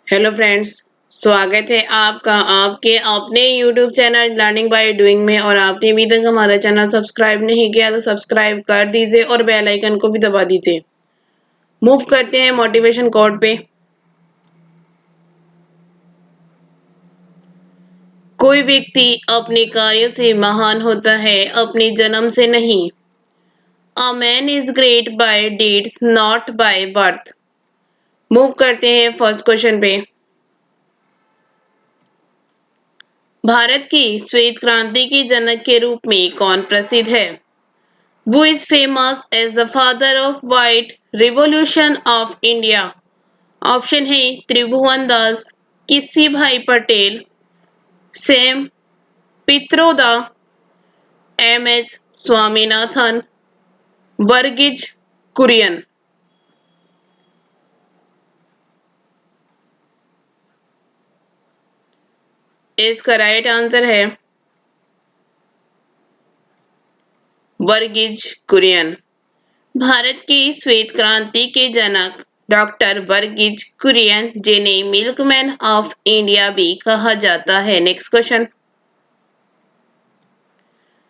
Hello friends. स्वागत है आपका आपके अपने YouTube channel learning by doing में। और आपने अभी तक हमारा चैनल सब्सक्राइब नहीं किया तो सब्सक्राइब कर दीजिए और बेल आइकन को भी दबा दीजिए। मूव करते हैं मोटिवेशन कोड पे। कोई व्यक्ति अपने कार्यों से महान होता है, अपने जन्म से नहीं। A man is great by deeds not by birth. Move करते हैं फर्स्ट क्वेश्चन पे। भारत की श्वेत क्रांति के जनक के रूप में कौन प्रसिद्ध है? Who is famous as the father of white revolution of India? Option है त्रिभुवन दास, किसी भाई पटेल, सैम पित्रोदा, एम एस स्वामीनाथन, वर्गीज कुरियन। इसका राइट आंसर है वर्गीज कुरियन। भारत की श्वेत क्रांति के जनक डॉक्टर वर्गीज कुरियन, जिन्हें मिल्कमैन ऑफ इंडिया भी कहा जाता है। Next question.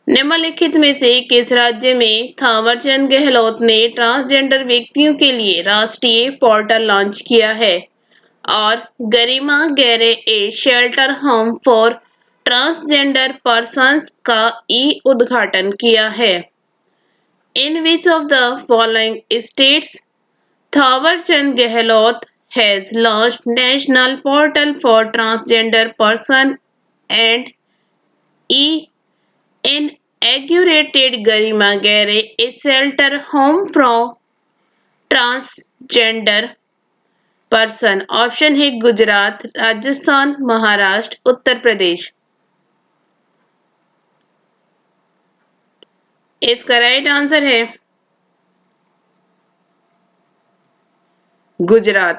निम्नलिखित में से किस राज्य में थावरचंद गहलोत ने ट्रांसजेंडर व्यक्तियों के लिए राष्ट्रीय पोर्टल लॉन्च किया है और Garima Greh a shelter home for transgender persons का ई उद्घाटन किया है? In which of the following states Thaawarchand Gehlot has launched national portal for transgender person and ई inaugurated Garima Gare, a shelter home for transgender person? Option है गुजरात, राजस्थान, महाराष्ट्र, उत्तर प्रदेश। इसका राइट आंसर है गुजरात।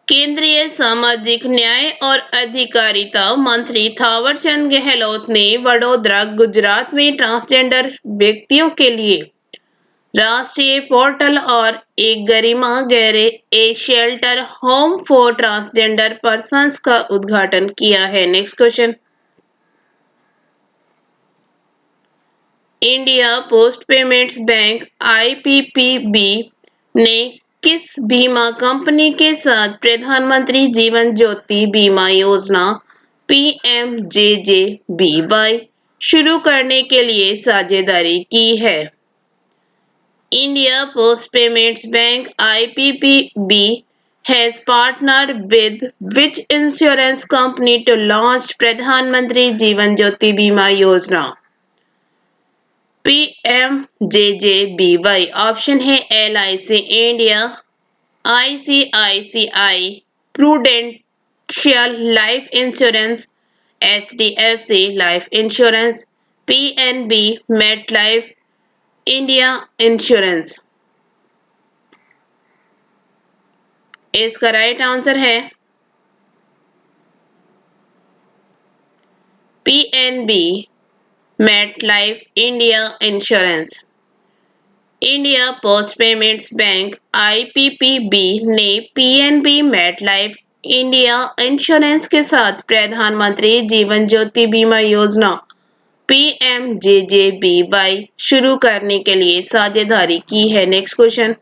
केंद्रीय सामाजिक न्याय और अधिकारिता मंत्री थावरचंद गहलोत ने वडोदरा, गुजरात में ट्रांसजेंडर व्यक्तियों के लिए राष्ट्रीय पोर्टल और एक Garima Greh a shelter home for transgender persons का उद्घाटन किया है। Next question. India post payments bank IPPB ने किस बीमा कंपनी के साथ प्रधानमंत्री जीवन ज्योति बीमा योजना पीएमजेजेबीवाई शुरू करने के लिए साझेदारी की है? India Post Payments Bank (IPPB) has partnered with which insurance company to launch Pradhan Mantri Jeevan Jyoti Bima Yojana (PMJJBY)? Option है LIC India, ICICI prudential life insurance, HDFC life insurance, PNB met life India insurance. इसका right answer है PNB met life India insurance. India post payments bank IPPB ने PNB met life India insurance के साथ प्रधानमंत्री जीवन ज्योति बीमा योजना PMJJBY शुरू करने के लिए साझेदारी की है। Next question.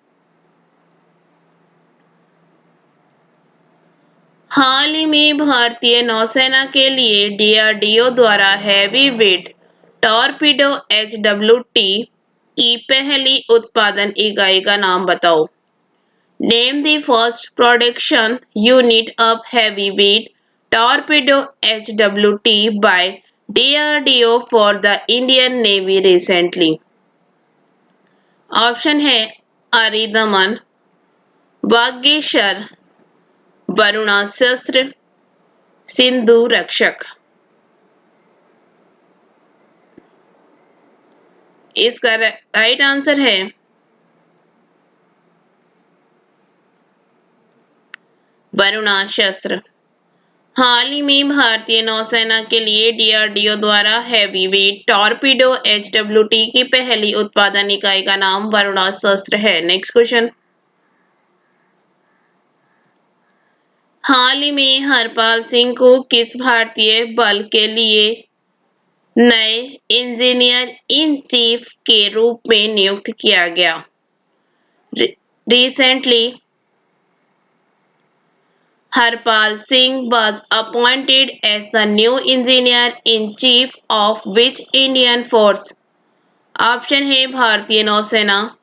हाल ही में भारतीय नौसेना के लिए डीआरडीओ द्वारा हैवी वेट टॉरपीडो एचडब्ल्यूटी की पहली उत्पादन इकाई का नाम बताओ। Name the first production unit of heavy weight torpedo HWT by DRDO for the Indian navy recently. Option है अरिदमन, वागीशर, वरुणास्त्र, सिंधु रक्षक। इसका राइट आंसर है वरुणास्त्र। हाल ही में भारतीय नौसेना के लिए डीआरडीओ द्वारा हैवी वेट टॉरपीडो एचडब्ल्यूटी की पहली उत्पादन इकाई का नाम वरुणास्त्र है। Next question. हाल ही में हरपाल सिंह को किस भारतीय बल के लिए नए इंजीनियर इन चीफ के रूप में नियुक्त किया गया? Recently, Harpal Singh was appointed as the new engineer-in-chief of which Indian force? Option है भारतीय नौसेना,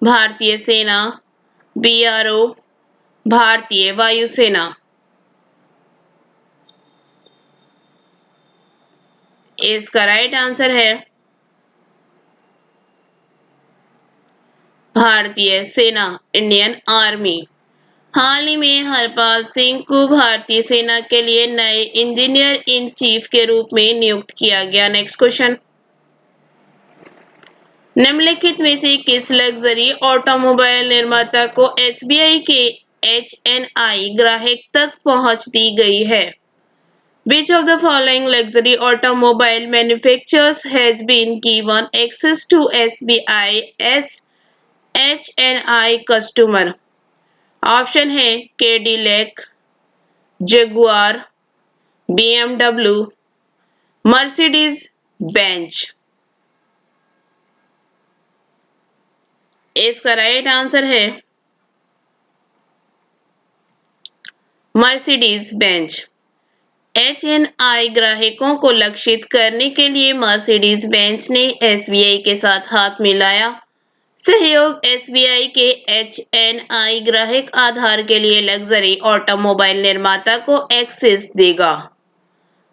भारतीय सेना, बीआरओ, भारतीय वायुसेना। इसका राइट आंसर है भारतीय सेना, इंडियन आर्मी। हाल ही में हरपाल सिंह को भारतीय सेना के लिए नए इंजीनियर इन चीफ के रूप में नियुक्त किया गया। नेक्स्ट क्वेश्चन, निम्नलिखित में से किस लग्जरी ऑटोमोबाइल निर्माता को एसबीआई के एचएनआई ग्राहक तक पहुंच दी गई है? Which of the following luxury automobile manufacturers has been given access to SBI as HNI customer? Option है Cadillac, Jaguar, BMW, Mercedes Benz. इसका राइट आंसर है मर्सिडीज बेंज। एचएनआई ग्राहकों को लक्षित करने के लिए मर्सिडीज बेंज ने एसबीआई के साथ हाथ मिलाया। सहयोग एसबीआई के एचएनआई ग्राहक आधार के लिए लग्जरी ऑटोमोबाइल निर्माता को एक्सेस देगा,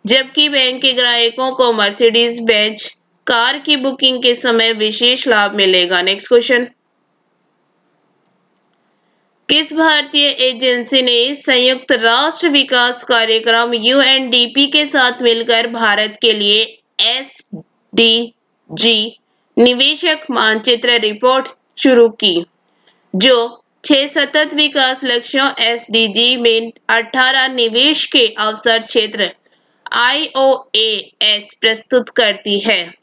जबकि बैंक के ग्राहकों को मर्सिडीज बेंज कार की बुकिंग के समय विशेष लाभ मिलेगा। नेक्स्ट क्वेश्चन, किस भारतीय एजेंसी ने संयुक्त राष्ट्र विकास कार्यक्रम यूएनडीपी के साथ मिलकर भारत के लिए एसडीजी निवेशक मानचित्र रिपोर्ट शुरू की, जो 6 सतत विकास लक्ष्यों एसडीजी में 18 निवेश के अवसर क्षेत्र आईओएएस प्रस्तुत करती है?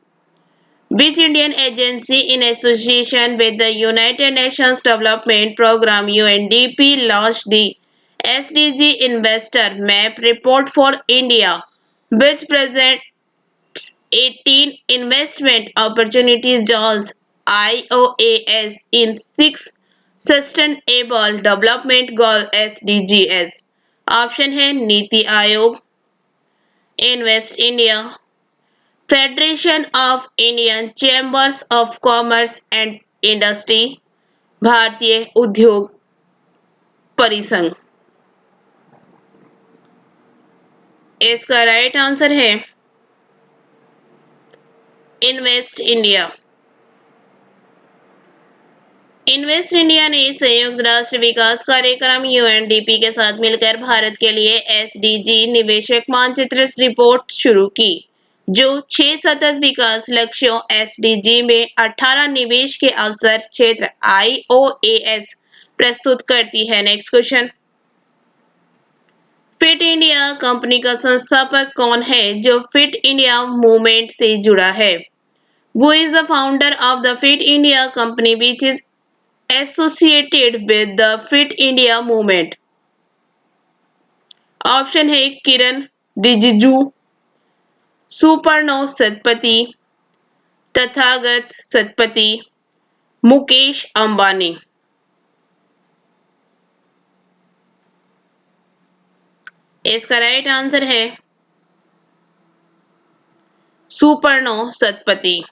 Which Indian agency in association with the United Nations Development Programme UNDP launched the SDG Investor Map Report for India, which presents 18 investment opportunity zones IOAS in 6 Sustainable Development Goal SDGs? Option है NITI Aayog, invest India, federation of Indian chambers of commerce and industry, भारतीय उद्योग परिसंघ। इसका right answer है invest India. Invest India ने संयुक्त राष्ट्र विकास कार्यक्रम यूएनडीपी के साथ मिलकर भारत के लिए एसडीजी निवेशक मानचित्र रिपोर्ट शुरू की, जो 6 सतत विकास लक्ष्यों एसडीजी में 18 निवेश के अवसर क्षेत्र आईओएएस प्रस्तुत करती है। Next question, fit India company का संस्थापक कौन है जो फिट इंडिया मूवमेंट से जुड़ा है? Who is the founder of the Fit India company which is associated with the Fit India movement? Option है किरण रिजिजू, सुपर्णो सतपथी, तथागत सतपथी, मुकेश अंबानी। इसका राइट आंसर है सुपर्णो सतपथी।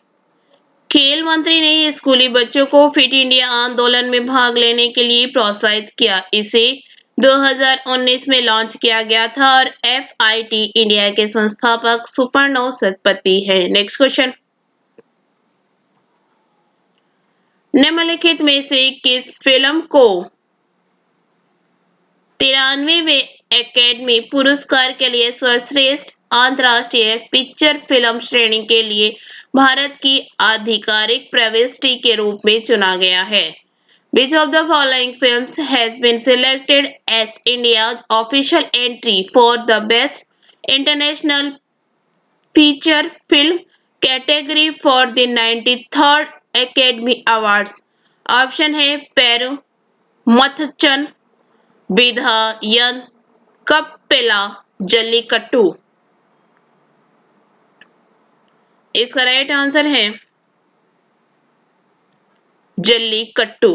खेल मंत्री ने स्कूली बच्चों को फिट इंडिया आंदोलन में भाग लेने के लिए प्रोत्साहित किया। इसे 2019 में लॉन्च किया गया था और एफआईटी इंडिया के संस्थापक सुपर्णो सतपथी हैं। नेक्स्ट क्वेश्चन, निम्नलिखित में से किस फिल्म को 93वें एकेडमी पुरस्कार के लिए सर्वश्रेष्ठ अंतर्राष्ट्रीय फीचर फिल्म श्रेणी के लिए भारत की आधिकारिक प्रविष्टि के रूप में चुना गया है? Which of the following films has been selected as India's official entry for the Best International Feature Film category for the 93rd Academy Awards? Option है पेरू, मथचन, विधायन, कपिला जल्लीकट्टू। इसका राइट आंसर है जल्लीकट्टू।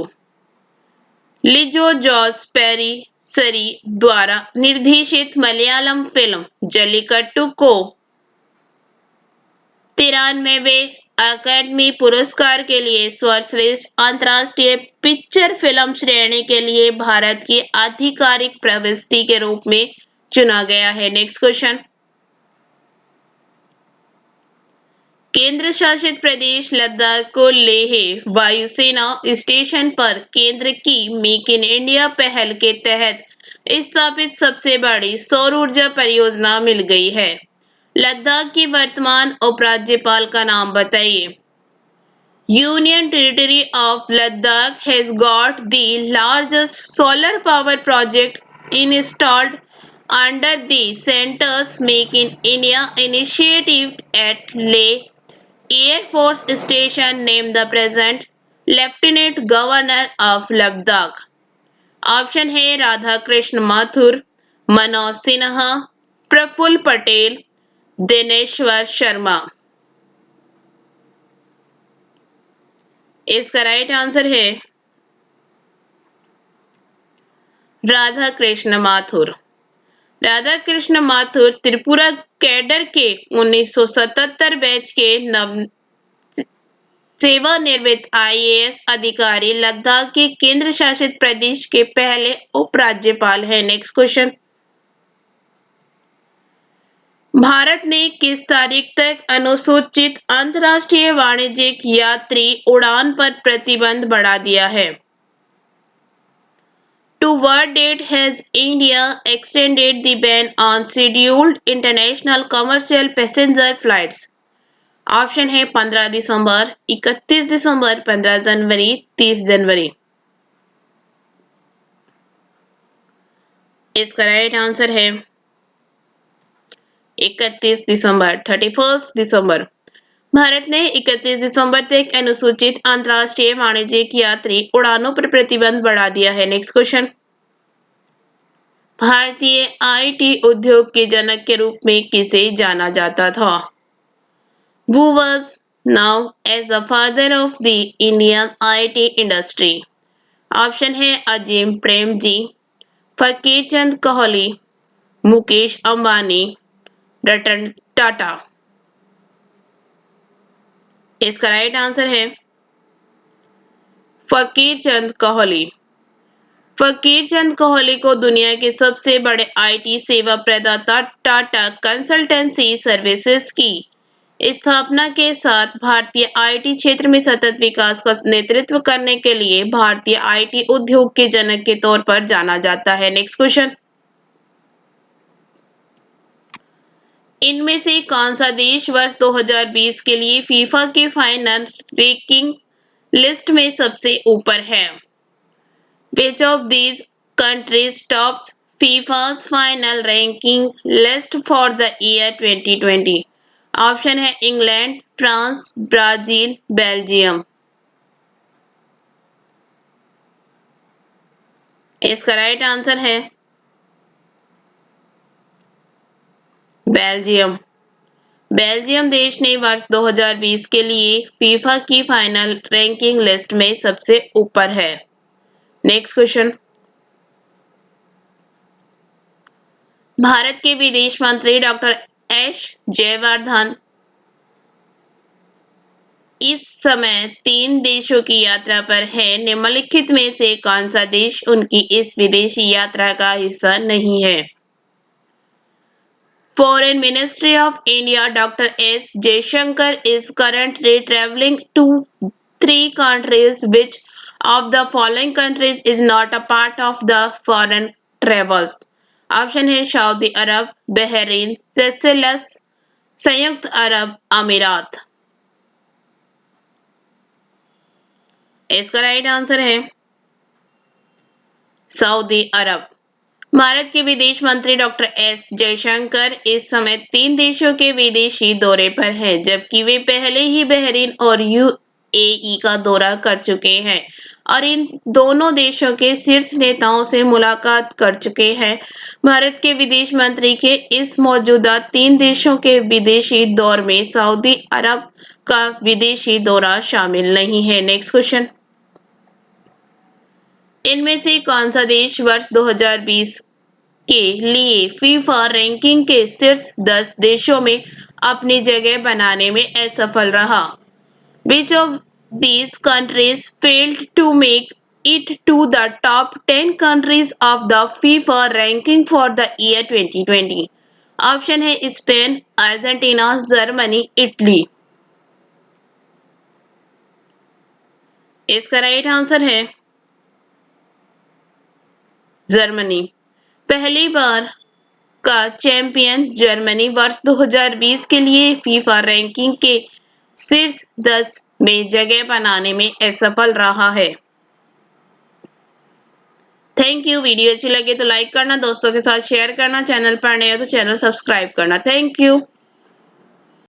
लिजो जॉस पेरिसरी द्वारा निर्देशित मलयालम फिल्म जल्लीकट्टू को 93वें अकादमी पुरस्कार के लिए सर्वश्रेष्ठ अंतर्राष्ट्रीय फीचर फिल्म श्रेणी के लिए भारत की आधिकारिक प्रविष्टि के रूप में चुना गया है। Next question. केंद्र शासित प्रदेश लद्दाख को लेह वायुसेना स्टेशन पर केंद्र की मेक इन इंडिया पहल के तहत स्थापित सबसे बड़ी सौर ऊर्जा परियोजना मिल गई है। लद्दाख की वर्तमान उपराज्यपाल का नाम बताइए। Union Territory of Ladakh has got the largest solar power project installed under the Center's Make in India initiative at Leh Air Force Station, named the present Lieutenant Governor of Ladakh. Option है राधा कृष्ण माथुर, मनोज सिन्हा, प्रफुल्ल पटेल, दिनेश्वर शर्मा। इसका right answer है Radha Krishna Mathur. Radha Krishna Mathur Tripura cadre के 1977 batch के नव सेवानिवृत्त IAS अधिकारी लद्दाख के केंद्र शासित प्रदेश के पहले उपराज्यपाल हैं। Next question. भारत ने किस तारीख तक अनुसूचित अंतर्राष्ट्रीय वाणिज्यिक यात्री उड़ान पर प्रतिबंध बढ़ा दिया है? To what date has India extended the ban on scheduled international commercial passenger flights? Option है 15 दिसंबर, 31 दिसंबर, 15 जनवरी, 30 जनवरी। इसका राइट आंसर है 31 दिसंबर, 31 दिसंबर। भारत ने 31 दिसंबर तक अनुसूचित अंतर्राष्ट्रीय वाणिज्यिक यात्री उड़ानों पर प्रतिबंध बढ़ा दिया है। Next question. भारतीय आईटी उद्योग के जनक के रूप में किसे जाना जाता था? Who was known as the father of the Indian IT industry? Option है अजीम प्रेमजी, फकीर चंद कोहली, मुकेश अंबानी, रतन टाटा। इसका राइट आंसर है फकीर चंद कोहली। फकीर चंद कोहली को दुनिया के सबसे बड़े आईटी सेवा प्रदाता टाटा कंसल्टेंसी सर्विसेज की स्थापना के साथ भारतीय आईटी क्षेत्र में सतत विकास का नेतृत्व करने के लिए भारतीय आईटी उद्योग के जनक के तौर पर जाना जाता है। Next question. इनमें से कौन सा देश वर्ष 2020 के लिए फीफा के फाइनल रैंकिंग लिस्ट में सबसे ऊपर है? Which of these countries tops FIFA's final ranking list for the year 2020? Option है इंग्लैंड, फ्रांस, ब्राजील, बेल्जियम। इसका राइट आंसर है बेल्जियम। बेल्जियम देश ने वर्ष 2020 के लिए फीफा की फाइनल रैंकिंग लिस्ट में सबसे ऊपर है। Next question. भारत के विदेश मंत्री डॉक्टर एस जयवर्धन इस समय 3 देशों की यात्रा पर है। निम्नलिखित में से कौन सा देश उनकी इस विदेशी यात्रा का हिस्सा नहीं है? Foreign Ministry of India Dr. S. Jaishankar is currently traveling to 3 countries. Which of the following countries is not a part of the foreign travels? Option है सऊदी अरब, बहरीन, सेशेल्स, संयुक्त अरब अमीरात। इसका राइट आंसर है Saudi अरब। भारत के विदेश मंत्री doctor S Jaishankar इस समय 3 देशों के विदेशी दौरे पर हैं, जबकि वे पहले ही बहरीन और यूएई का दौरा कर चुके हैं। और इन दोनों देशों के शीर्ष नेताओं से मुलाकात कर चुके हैं। भारत के विदेश मंत्री के इस मौजूदा 3 देशों के विदेशी दौर में सऊदी अरब का विदेशी दौरा शामिल नहीं है। नेक्स्ट क्वेश्चन, इनमें से कौन सा देश वर्ष 2020 के लिए फीफा रैंकिंग के शीर्ष 10 देशों में अपनी जगह बनाने में असफल रहा? Which of these countries failed to make it to the top 10 countries of the FIFA ranking for the year 2020? Option है स्पेन, अर्जेंटीना, जर्मनी, इटली। इसका राइट आंसर है जर्मनी। पहली बार का चैंपियन जर्मनी वर्ष 2020 के लिए फीफा रैंकिंग के शीर्ष 10 में जगह बनाने में असफल रहा है। Thank you. वीडियो अच्छी लगे तो लाइक करना, दोस्तों के साथ शेयर करना, चैनल पर नए हो तो चैनल सब्सक्राइब करना। Thank you.